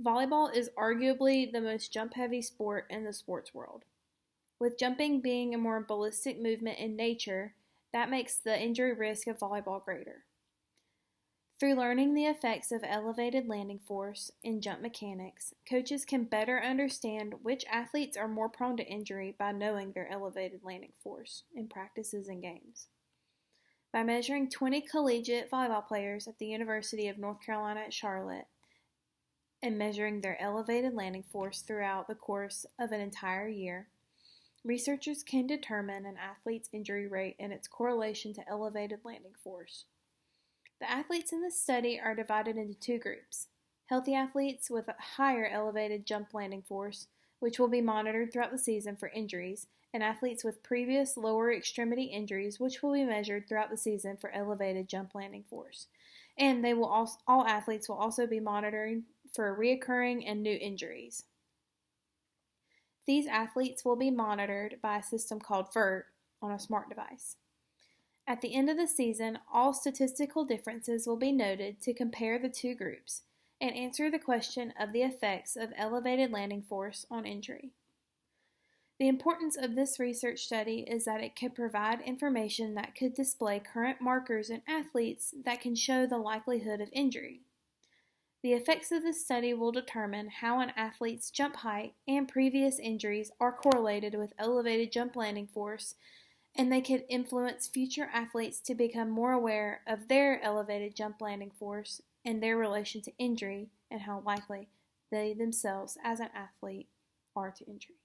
Volleyball is arguably the most jump-heavy sport in the sports world. With jumping being a more ballistic movement in nature, that makes the injury risk of volleyball greater. Through learning the effects of elevated landing force in jump mechanics, coaches can better understand which athletes are more prone to injury by knowing their elevated landing force in practices and games. By measuring 20 collegiate volleyball players at the University of North Carolina at Charlotte and measuring their elevated landing force throughout the course of an entire year, researchers can determine an athlete's injury rate and its correlation to elevated landing force. The athletes in this study are divided into two groups: healthy athletes with a higher elevated jump landing force, which will be monitored throughout the season for injuries, and athletes with previous lower extremity injuries, which will be measured throughout the season for elevated jump landing force. And all athletes will also be monitored for reoccurring and new injuries. These athletes will be monitored by a system called VERT on a smart device. At the end of the season, all statistical differences will be noted to compare the two groups and answer the question of the effects of elevated landing force on injury. The importance of this research study is that it could provide information that could display current markers in athletes that can show the likelihood of injury. The effects of this study will determine how an athlete's jump height and previous injuries are correlated with elevated jump landing force, and they could influence future athletes to become more aware of their elevated jump landing force and their relation to injury and how likely they themselves as an athlete are to injury.